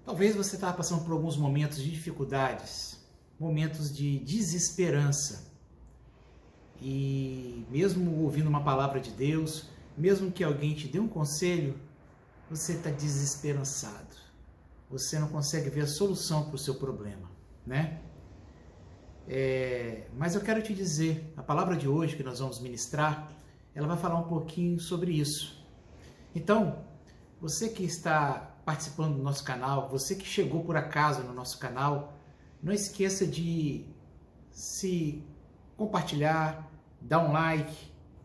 Talvez você estava passando por alguns momentos de dificuldades, momentos de desesperança. E mesmo ouvindo uma palavra de Deus, mesmo que alguém te dê um conselho, você está desesperançado. Você não consegue ver a solução para o seu problema, né? Mas eu quero te dizer, a palavra de hoje que nós vamos ministrar, ela vai falar um pouquinho sobre isso. Então, você que está participando do nosso canal, você que chegou por acaso no nosso canal, não esqueça de se compartilhar, dar um like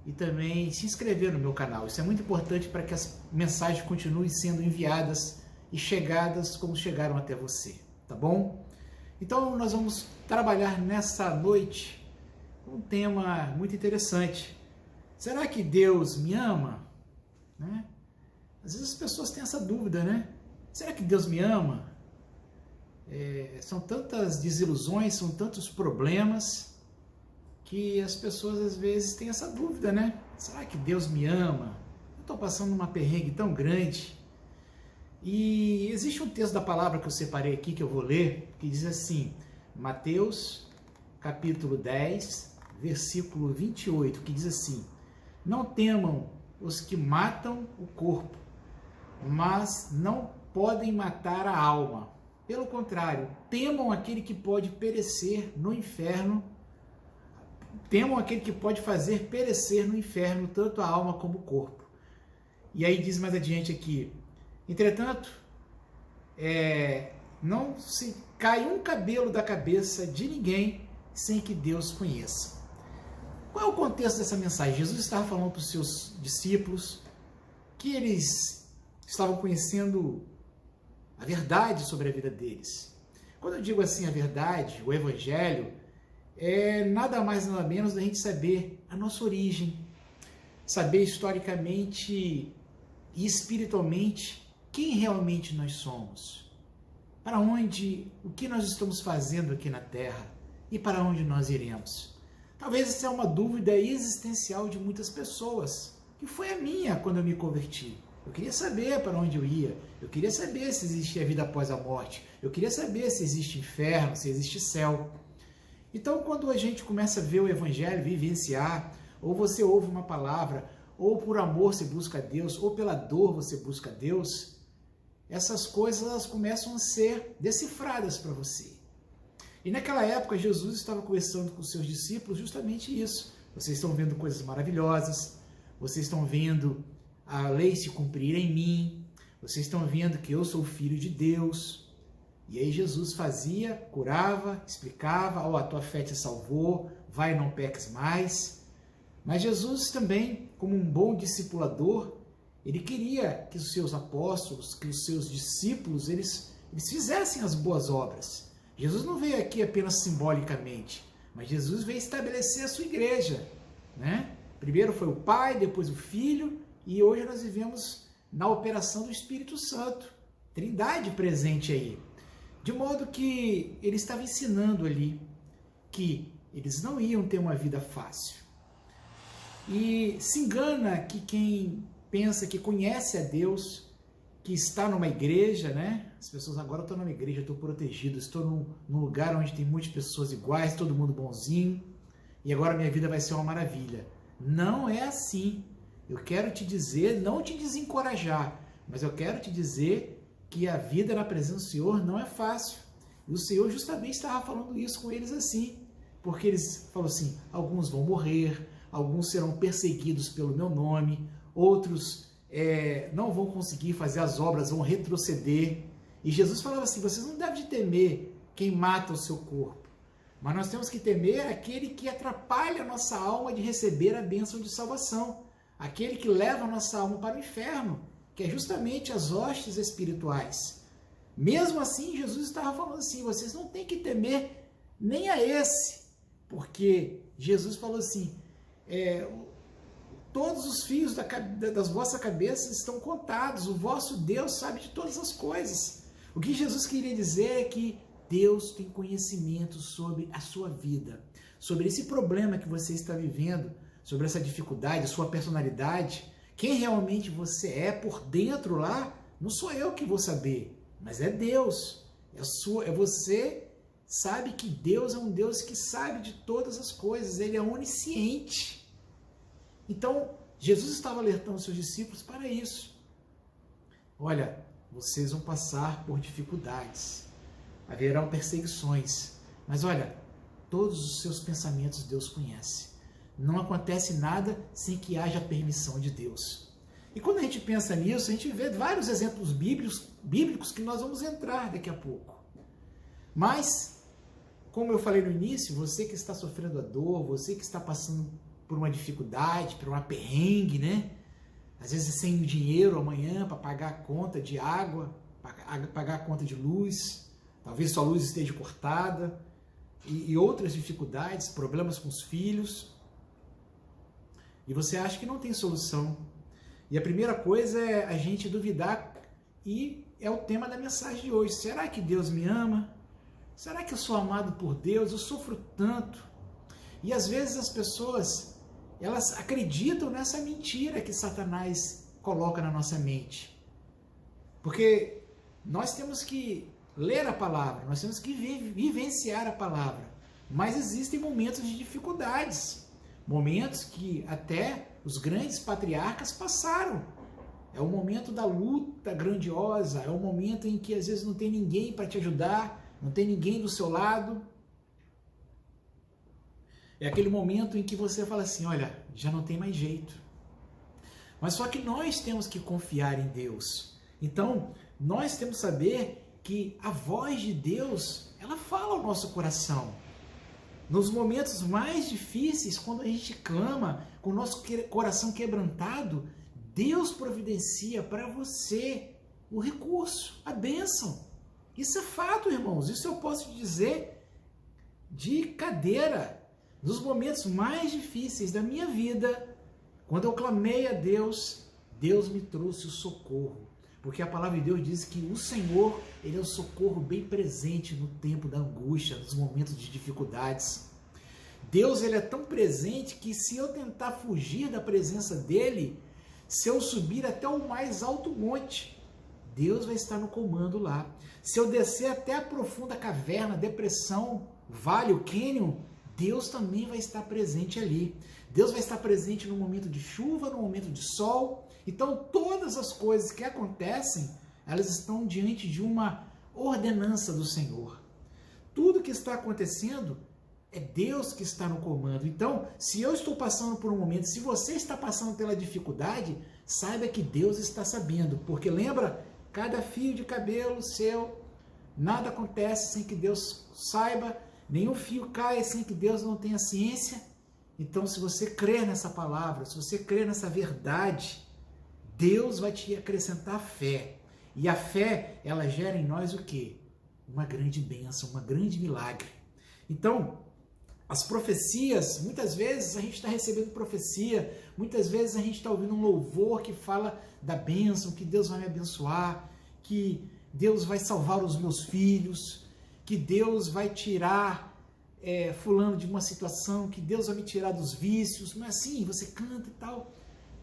e também se inscrever no meu canal. Isso é muito importante para que as mensagens continuem sendo enviadas e chegadas como chegaram até você, tá bom? Então nós vamos trabalhar nessa noite um tema muito interessante. Será que Deus me ama? Né? Às vezes as pessoas têm essa dúvida, né? Será que Deus me ama? São tantas desilusões, são tantos problemas que as pessoas às vezes têm essa dúvida, né? Será que Deus me ama? Eu estou passando uma perrengue tão grande. E existe um texto da palavra que eu separei aqui, que eu vou ler, que diz assim, Mateus capítulo 10, versículo 28, que diz assim, não temam os que matam o corpo, mas não podem matar a alma. Pelo contrário, temam aquele que pode perecer no inferno, temam aquele que pode fazer perecer no inferno tanto a alma como o corpo. E aí diz mais adiante aqui, entretanto, não se cai um cabelo da cabeça de ninguém sem que Deus conheça. Qual é o contexto dessa mensagem? Jesus estava falando para os seus discípulos que eles estavam conhecendo a verdade sobre a vida deles. Quando eu digo assim a verdade, o evangelho, é nada mais nada menos da gente saber a nossa origem, saber historicamente e espiritualmente quem realmente nós somos, para onde, o que nós estamos fazendo aqui na Terra e para onde nós iremos. Talvez essa é uma dúvida existencial de muitas pessoas, que foi a minha quando eu me converti. Eu queria saber para onde eu ia, eu queria saber se existia vida após a morte, eu queria saber se existe inferno, se existe céu. Então, quando a gente começa a ver o Evangelho, vivenciar, ou você ouve uma palavra, ou por amor você busca Deus, ou pela dor você busca Deus, essas coisas elas começam a ser decifradas para você. E naquela época, Jesus estava conversando com os seus discípulos justamente isso. Vocês estão vendo coisas maravilhosas, vocês estão vendo a lei se cumprir em mim, vocês estão vendo que eu sou o Filho de Deus. E aí Jesus fazia, curava, explicava, a tua fé te salvou, vai e não peques mais. Mas Jesus também, como um bom discipulador, ele queria que os seus apóstolos, que os seus discípulos, eles fizessem as boas obras. Jesus não veio aqui apenas simbolicamente, mas Jesus veio estabelecer a sua igreja, né? Primeiro foi o Pai, depois o Filho, e hoje nós vivemos na operação do Espírito Santo, Trindade presente aí. De modo que ele estava ensinando ali que eles não iam ter uma vida fácil. E se engana que quem pensa que conhece a Deus, que está numa igreja, né? As pessoas agora estão numa igreja, estou protegido, estou num lugar onde tem muitas pessoas iguais, todo mundo bonzinho, e agora minha vida vai ser uma maravilha. Não é assim. Eu quero te dizer, não te desencorajar, mas eu quero te dizer que a vida na presença do Senhor não é fácil. E o Senhor justamente estava falando isso com eles assim, porque eles falaram assim, alguns vão morrer, alguns serão perseguidos pelo meu nome, outros não vão conseguir fazer as obras, vão retroceder. E Jesus falava assim, vocês não devem temer quem mata o seu corpo, mas nós temos que temer aquele que atrapalha a nossa alma de receber a bênção de salvação, aquele que leva a nossa alma para o inferno, que é justamente as hostes espirituais. Mesmo assim, Jesus estava falando assim, vocês não têm que temer nem a esse, porque Jesus falou assim, todos os fios das vossas cabeças estão contados, o vosso Deus sabe de todas as coisas. O que Jesus queria dizer é que Deus tem conhecimento sobre a sua vida, sobre esse problema que você está vivendo, sobre essa dificuldade, sua personalidade, quem realmente você é por dentro lá, não sou eu que vou saber, mas é Deus. Você sabe que Deus é um Deus que sabe de todas as coisas, ele é onisciente. Então, Jesus estava alertando os seus discípulos para isso. Olha, vocês vão passar por dificuldades, haverão perseguições, mas olha, todos os seus pensamentos Deus conhece. Não acontece nada sem que haja a permissão de Deus. E quando a gente pensa nisso, a gente vê vários exemplos bíblicos que nós vamos entrar daqui a pouco. Mas, como eu falei no início, você que está sofrendo a dor, você que está passando por uma dificuldade, por uma perrengue, né? Às vezes sem dinheiro amanhã para pagar a conta de água, pagar a conta de luz, talvez sua luz esteja cortada, e outras dificuldades, problemas com os filhos, e você acha que não tem solução. E a primeira coisa é a gente duvidar, e é o tema da mensagem de hoje. Será que Deus me ama? Será que eu sou amado por Deus? Eu sofro tanto. E às vezes as pessoas, elas acreditam nessa mentira que Satanás coloca na nossa mente. Porque nós temos que ler a palavra, nós temos que vivenciar a palavra. Mas existem momentos de dificuldades, momentos que até os grandes patriarcas passaram. É o momento da luta grandiosa, é o momento em que às vezes não tem ninguém para te ajudar, não tem ninguém do seu lado. É aquele momento em que você fala assim, olha, já não tem mais jeito. Mas só que nós temos que confiar em Deus. Então, nós temos que saber que a voz de Deus, ela fala ao nosso coração. Nos momentos mais difíceis, quando a gente clama, com o nosso coração quebrantado, Deus providencia para você o recurso, a bênção. Isso é fato, irmãos. Isso eu posso te dizer de cadeira. Nos momentos mais difíceis da minha vida, quando eu clamei a Deus, Deus me trouxe o socorro. Porque a palavra de Deus diz que o Senhor, Ele é o socorro bem presente no tempo da angústia, nos momentos de dificuldades. Deus, Ele é tão presente que se eu tentar fugir da presença dEle, se eu subir até o mais alto monte, Deus vai estar no comando lá. Se eu descer até a profunda caverna, depressão, vale, o cânion, Deus também vai estar presente ali. Deus vai estar presente no momento de chuva, no momento de sol. Então, todas as coisas que acontecem, elas estão diante de uma ordenança do Senhor. Tudo que está acontecendo é Deus que está no comando. Então, se eu estou passando por um momento, se você está passando pela dificuldade, saiba que Deus está sabendo. Porque lembra, cada fio de cabelo seu, nada acontece sem que Deus saiba, nenhum fio cai sem que Deus não tenha ciência. Então, se você crer nessa palavra, se você crer nessa verdade, Deus vai te acrescentar fé. E a fé, ela gera em nós o quê? Uma grande bênção, um grande milagre. Então, as profecias, muitas vezes a gente está recebendo profecia, muitas vezes a gente está ouvindo um louvor que fala da bênção, que Deus vai me abençoar, que Deus vai salvar os meus filhos, que Deus vai tirar fulano de uma situação, que Deus vai me tirar dos vícios. Não é assim? Você canta e tal,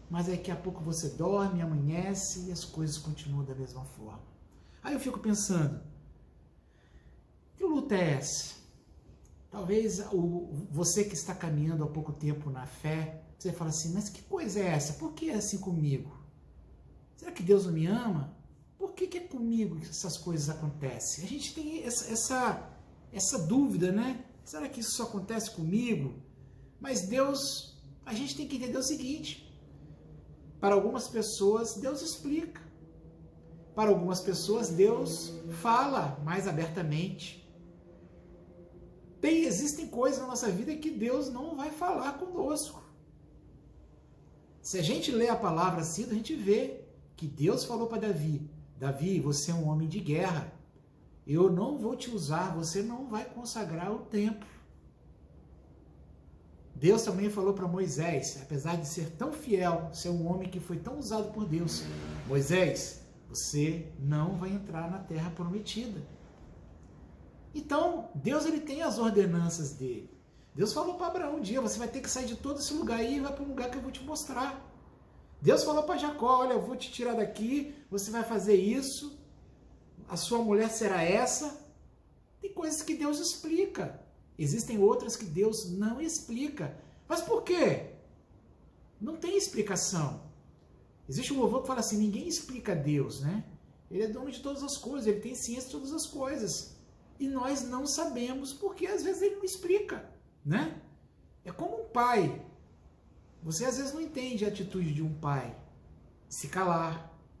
mas daqui a pouco você dorme, amanhece e as coisas continuam da mesma forma. Aí eu fico pensando, que luta é essa? Talvez você que está caminhando há pouco tempo na fé, você fala assim, mas que coisa é essa? Por que é assim comigo? Será que Deus não me ama? Por que é comigo que essas coisas acontecem? A gente tem essa dúvida, né? Será que isso só acontece comigo? Mas Deus, a gente tem que entender o seguinte, para algumas pessoas Deus explica, para algumas pessoas Deus fala mais abertamente. Existem coisas na nossa vida que Deus não vai falar conosco. Se a gente lê a palavra assim, a gente vê que Deus falou para Davi, Davi, você é um homem de guerra, eu não vou te usar, você não vai consagrar o templo. Deus também falou para Moisés, apesar de ser tão fiel, ser um homem que foi tão usado por Deus, Moisés, você não vai entrar na terra prometida. Então, Deus ele tem as ordenanças dele. Deus falou para Abraão um dia, você vai ter que sair de todo esse lugar aí e vai para um lugar que eu vou te mostrar. Deus falou para Jacó, olha, eu vou te tirar daqui, você vai fazer isso. a sua mulher será essa. Tem coisas que Deus explica. Existem outras que Deus não explica. Mas por quê? Não tem explicação. Existe um louvor que fala assim, ninguém explica Deus, né? Ele é dono de todas as coisas, ele tem ciência de todas as coisas. E nós não sabemos porque às vezes ele não explica, né? É como um pai. Você às vezes não entende a atitude de um pai. Se calar,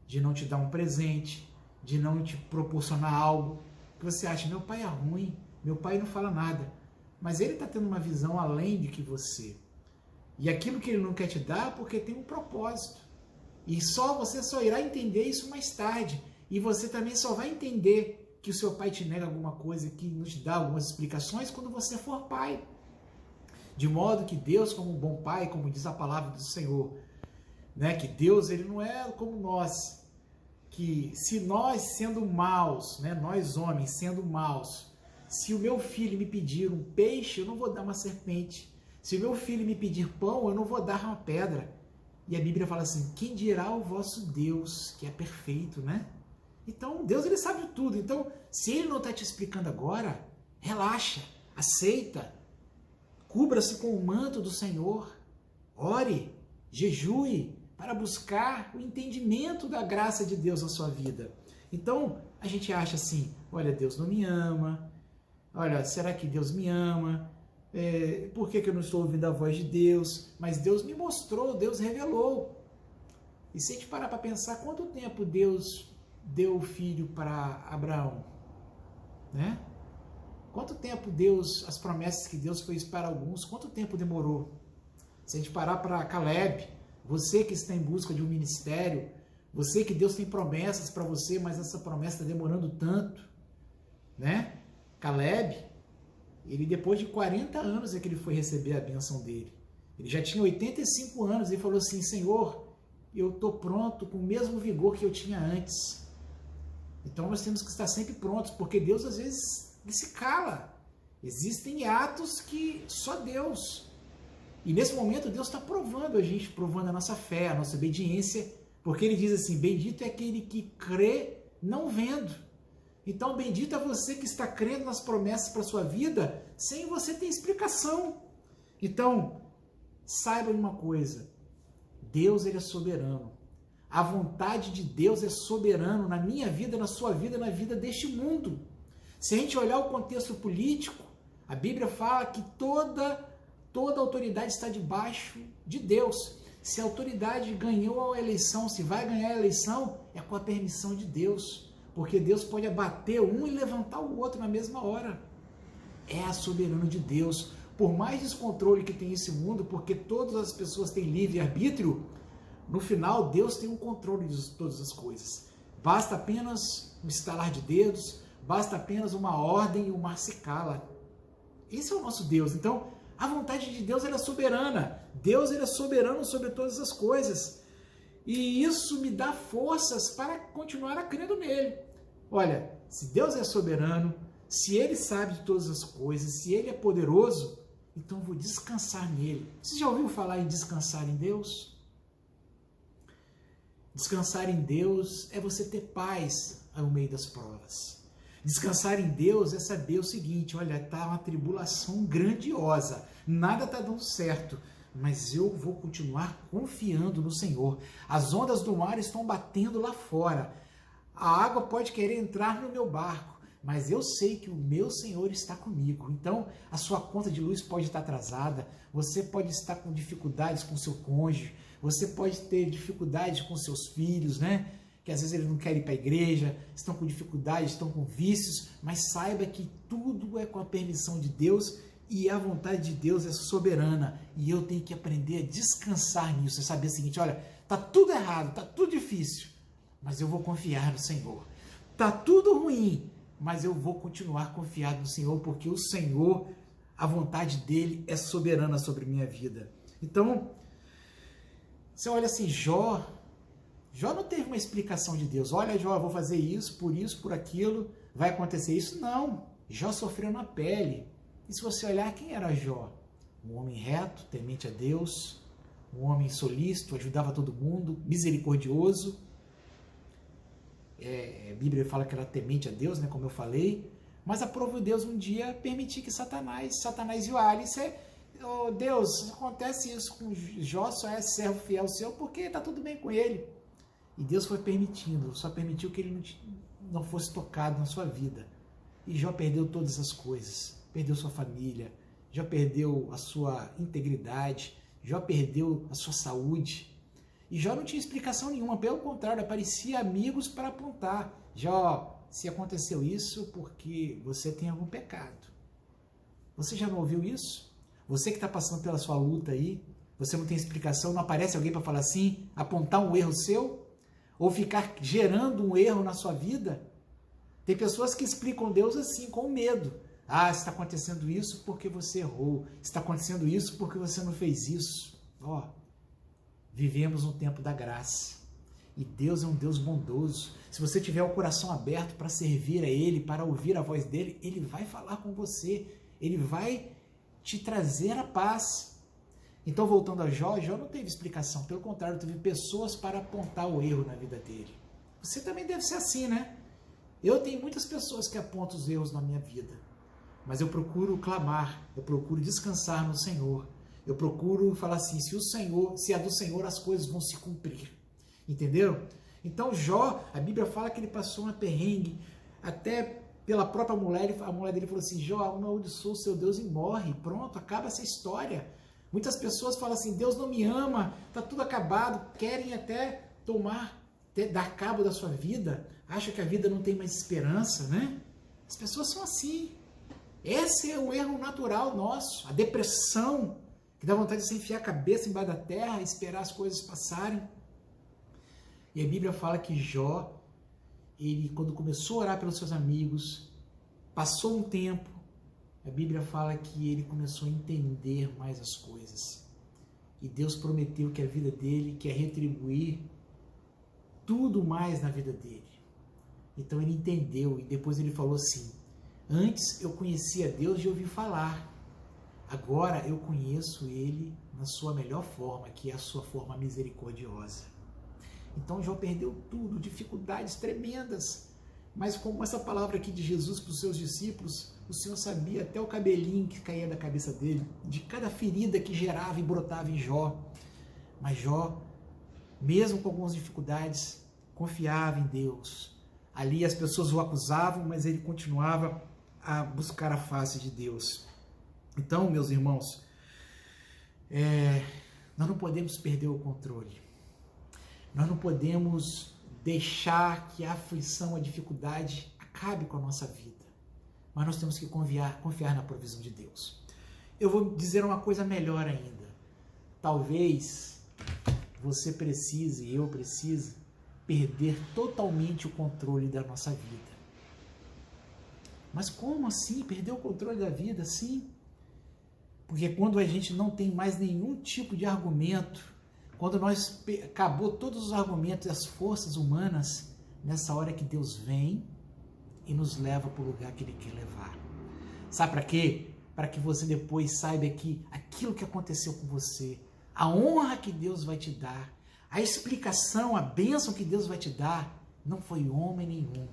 de não te dar um presente, de não te proporcionar algo que você acha, meu pai é ruim, meu pai não fala nada. Mas ele está tendo uma visão além de que você. E aquilo que ele não quer te dar porque tem um propósito. E você só irá entender isso mais tarde. E você também só vai entender que o seu pai te nega alguma coisa, que não te dá algumas explicações quando você for pai. De modo que Deus, como um bom pai, como diz a palavra do Senhor, né, que Deus ele não é como nós, que se nós sendo maus, né, nós homens sendo maus, se o meu filho me pedir um peixe, eu não vou dar uma serpente. Se o meu filho me pedir pão, eu não vou dar uma pedra. E a Bíblia fala assim, quem dirá o vosso Deus, que é perfeito, né? Então, Deus ele sabe de tudo. Então, se ele não está te explicando agora, relaxa, aceita, cubra-se com o manto do Senhor, ore, jejue, para buscar o entendimento da graça de Deus na sua vida. Então, a gente acha assim, olha, Deus não me ama, olha, será que Deus me ama? Por que eu não estou ouvindo a voz de Deus? Mas Deus me mostrou, Deus revelou. E se a gente parar para pensar, quanto tempo Deus deu o filho para Abraão? Né? Quanto tempo as promessas que Deus fez para alguns, quanto tempo demorou? Se a gente parar para Caleb, você que está em busca de um ministério, você que Deus tem promessas para você, mas essa promessa está demorando tanto, né? Caleb, ele depois de 40 anos é que ele foi receber a bênção dele. Ele já tinha 85 anos e falou assim, Senhor, eu estou pronto com o mesmo vigor que eu tinha antes. Então nós temos que estar sempre prontos, porque Deus às vezes ele se cala. Existem atos que só Deus. E nesse momento Deus está provando a gente, provando a nossa fé, a nossa obediência, porque ele diz assim, bendito é aquele que crê não vendo. Então bendito é você que está crendo nas promessas para a sua vida, sem você ter explicação. Então, saiba uma coisa, Deus ele é soberano. A vontade de Deus é soberano na minha vida, na sua vida, na vida deste mundo. Se a gente olhar o contexto político, a Bíblia fala que toda autoridade está debaixo de Deus. Se a autoridade ganhou a eleição, se vai ganhar a eleição, é com a permissão de Deus. Porque Deus pode abater um e levantar o outro na mesma hora. É a soberana de Deus. Por mais descontrole que tem esse mundo, porque todas as pessoas têm livre-arbítrio, no final Deus tem um controle de todas as coisas. Basta apenas um estalar de dedos, basta apenas uma ordem e o mar se cala. Esse é o nosso Deus. Então, a vontade de Deus ela é soberana. Deus ele é soberano sobre todas as coisas. E isso me dá forças para continuar a crendo nele. Olha, se Deus é soberano, se ele sabe de todas as coisas, se ele é poderoso, então eu vou descansar nele. Você já ouviu falar em descansar em Deus? Descansar em Deus é você ter paz ao meio das provas. Descansar em Deus é saber o seguinte, olha, está uma tribulação grandiosa, nada está dando certo, mas eu vou continuar confiando no Senhor. As ondas do mar estão batendo lá fora, a água pode querer entrar no meu barco, mas eu sei que o meu Senhor está comigo. Então, a sua conta de luz pode estar atrasada, você pode estar com dificuldades com seu cônjuge, você pode ter dificuldades com seus filhos, né? Que às vezes eles não querem ir para a igreja, estão com dificuldades, estão com vícios, mas saiba que tudo é com a permissão de Deus e a vontade de Deus é soberana. E eu tenho que aprender a descansar nisso, é saber o seguinte, olha, tá tudo errado, tá tudo difícil, mas eu vou confiar no Senhor. Tá tudo ruim, mas eu vou continuar confiado no Senhor, porque o Senhor, a vontade dele é soberana sobre minha vida. Então, você olha assim, Jó não teve uma explicação de Deus. Olha, Jó, eu vou fazer isso, por aquilo, vai acontecer isso. Não, Jó sofreu na pele. E se você olhar, quem era Jó? Um homem reto, temente a Deus, um homem solícito, ajudava todo mundo, misericordioso. A Bíblia fala que ela é temente a Deus, né, como eu falei, mas aprove Deus um dia permitir que Satanás e o Alice, Deus, acontece isso com Jó, só é servo fiel seu, porque está tudo bem com ele. E Deus foi permitindo, só permitiu que ele não fosse tocado na sua vida. E Jó perdeu todas as coisas, perdeu sua família, Jó perdeu a sua integridade, Jó perdeu a sua saúde. E Jó não tinha explicação nenhuma, pelo contrário, aparecia amigos para apontar. Jó, se aconteceu isso porque você tem algum pecado. Você já não ouviu isso? Você que está passando pela sua luta aí, você não tem explicação, não aparece alguém para falar assim, apontar um erro seu? Ou ficar gerando um erro na sua vida? Tem pessoas que explicam Deus assim, com medo. Ah, está acontecendo isso porque você errou. Está acontecendo isso porque você não fez isso. Ó, vivemos um tempo da graça. E Deus é um Deus bondoso. Se você tiver o coração aberto para servir a Ele, para ouvir a voz dEle, Ele vai falar com você. Ele vai te trazer a paz. Então, voltando a Jó, Jó não teve explicação. Pelo contrário, teve pessoas para apontar o erro na vida dele. Você também deve ser assim, né? Eu tenho muitas pessoas que apontam os erros na minha vida. Mas eu procuro clamar, eu procuro descansar no Senhor. Eu procuro falar assim, se é do Senhor, as coisas vão se cumprir. Entendeu? Então Jó, a Bíblia fala que ele passou uma perrengue, até pela própria mulher, a mulher dele falou assim, Jó, amaldiçoa o seu Deus e morre. Pronto, acaba essa história. Muitas pessoas falam assim, Deus não me ama, está tudo acabado, querem até dar cabo da sua vida, acham que a vida não tem mais esperança, né? As pessoas são assim. Esse é um erro natural nosso, a depressão, que dá vontade de se enfiar a cabeça embaixo da terra e esperar as coisas passarem. E a Bíblia fala que Jó, ele quando começou a orar pelos seus amigos, passou um tempo, a Bíblia fala que ele começou a entender mais as coisas. E Deus prometeu que a vida dele quer retribuir tudo mais na vida dele. Então ele entendeu e depois ele falou assim, antes eu conhecia Deus de ouvir falar, agora eu conheço Ele na sua melhor forma, que é a sua forma misericordiosa. Então Jó perdeu tudo, dificuldades tremendas, mas como essa palavra aqui de Jesus para os seus discípulos, o Senhor sabia até o cabelinho que caía da cabeça dele, de cada ferida que gerava e brotava em Jó. Mas Jó, mesmo com algumas dificuldades, confiava em Deus. Ali as pessoas o acusavam, mas ele continuava a buscar a face de Deus. Então, meus irmãos, nós não podemos perder o controle. Nós não podemos deixar que a aflição, a dificuldade acabe com a nossa vida. Mas nós temos que confiar na provisão de Deus. Eu vou dizer uma coisa melhor ainda. Talvez você precise, eu precise, perder totalmente o controle da nossa vida. Mas como assim? Perder o controle da vida? Sim. Porque quando a gente não tem mais nenhum tipo de argumento, quando acabou todos os argumentos e as forças humanas, nessa hora que Deus vem e nos leva para o lugar que Ele quer levar. Sabe para quê? Para que você depois saiba que aquilo que aconteceu com você, a honra que Deus vai te dar, a explicação, a bênção que Deus vai te dar, não foi homem nenhum.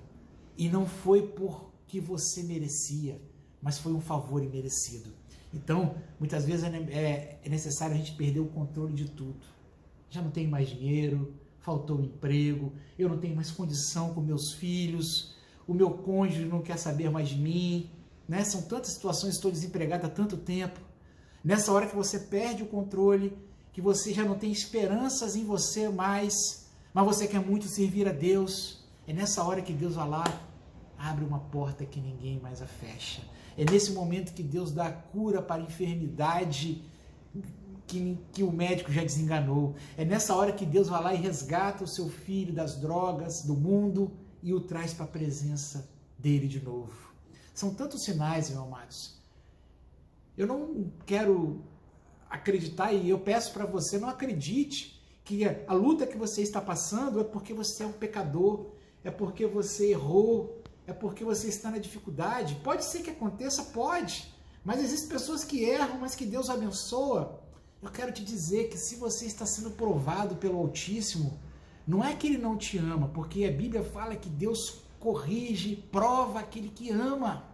E não foi porque você merecia, mas foi um favor imerecido. Então, muitas vezes é necessário a gente perder o controle de tudo. Já não tenho mais dinheiro, faltou um emprego, eu não tenho mais condição com meus filhos, o meu cônjuge não quer saber mais de mim, né? São tantas situações, estou desempregado há tanto tempo. Nessa hora que você perde o controle, que você já não tem esperanças em você mais, mas você quer muito servir a Deus, é nessa hora que Deus vai lá, abre uma porta que ninguém mais a fecha. É nesse momento que Deus dá a cura para a enfermidade que o médico já desenganou. É nessa hora que Deus vai lá e resgata o seu filho das drogas, do mundo, e o traz para a presença dele de novo. São tantos sinais, meus amados. Eu não quero acreditar, e eu peço para você, não acredite que a luta que você está passando é porque você é um pecador, é porque você errou, é porque você está na dificuldade. Pode ser que aconteça, pode, mas existem pessoas que erram, mas que Deus abençoa. Eu quero te dizer que se você está sendo provado pelo Altíssimo, Não é que ele não te ama, porque a Bíblia fala que Deus corrige, prova aquele que ama.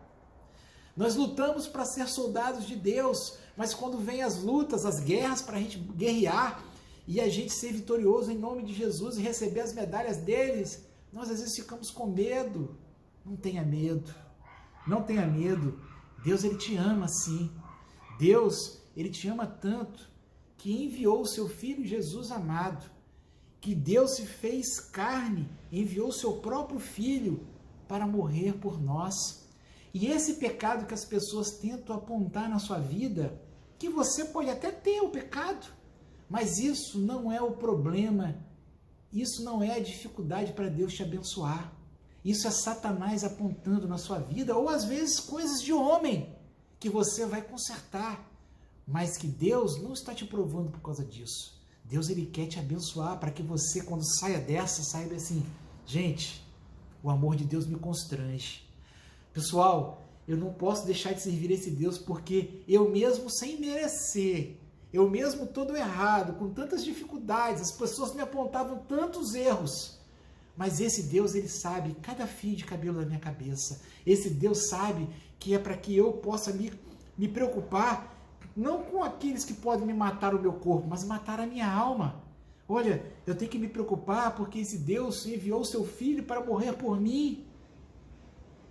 Nós lutamos para ser soldados de Deus, mas quando vem as lutas, as guerras para a gente guerrear e a gente ser vitorioso em nome de Jesus e receber as medalhas deles, nós às vezes ficamos com medo. Não tenha medo, não tenha medo. Deus, ele te ama sim. Deus, ele te ama tanto que enviou o seu Filho Jesus amado, que Deus se fez carne, enviou o seu próprio Filho para morrer por nós. E esse pecado que as pessoas tentam apontar na sua vida, que você pode até ter o pecado, mas isso não é o problema, isso não é a dificuldade para Deus te abençoar. Isso é Satanás apontando na sua vida, ou às vezes coisas de homem que você vai consertar, mas que Deus não está te provando por causa disso. Deus, ele quer te abençoar para que você, quando saia dessa, saiba assim, gente, o amor de Deus me constrange. Pessoal, eu não posso deixar de servir esse Deus porque eu mesmo sem merecer, eu mesmo todo errado, com tantas dificuldades, as pessoas me apontavam tantos erros, mas esse Deus, ele sabe cada fio de cabelo da minha cabeça. Esse Deus sabe que é para que eu possa me preocupar, não com aqueles que podem me matar o meu corpo, mas matar a minha alma. Olha, eu tenho que me preocupar porque esse Deus enviou o seu Filho para morrer por mim.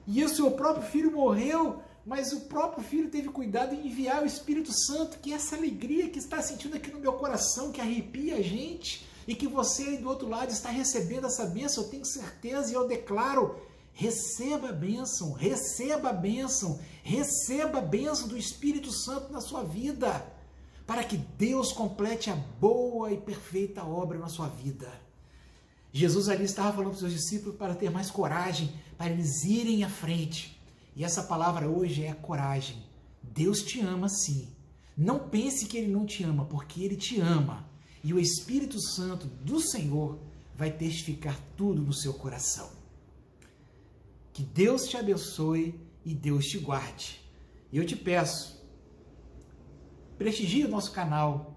E o seu próprio Filho morreu, mas o próprio Filho teve cuidado em enviar o Espírito Santo, que é essa alegria que está sentindo aqui no meu coração, que arrepia a gente, e que você aí do outro lado está recebendo essa bênção, eu tenho certeza, e eu declaro, receba a bênção, receba a bênção, receba a bênção do Espírito Santo na sua vida, para que Deus complete a boa e perfeita obra na sua vida. Jesus ali estava falando para os seus discípulos para ter mais coragem, para eles irem à frente. E essa palavra hoje é coragem. Deus te ama sim. Não pense que Ele não te ama, porque Ele te ama. E o Espírito Santo do Senhor vai testificar tudo no seu coração. Que Deus te abençoe e Deus te guarde. E eu te peço, prestigie o nosso canal,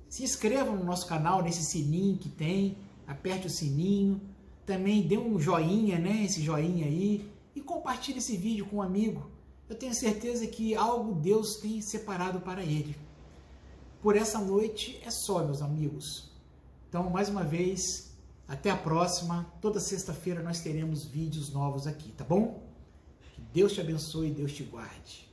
se inscreva no nosso canal, nesse sininho que tem, aperte o sininho, também dê um joinha, né, esse joinha aí, e compartilhe esse vídeo com um amigo. Eu tenho certeza que algo Deus tem separado para ele. Por essa noite é só, meus amigos. Então, mais uma vez, até a próxima. Toda sexta-feira nós teremos vídeos novos aqui, tá bom? Que Deus te abençoe e Deus te guarde.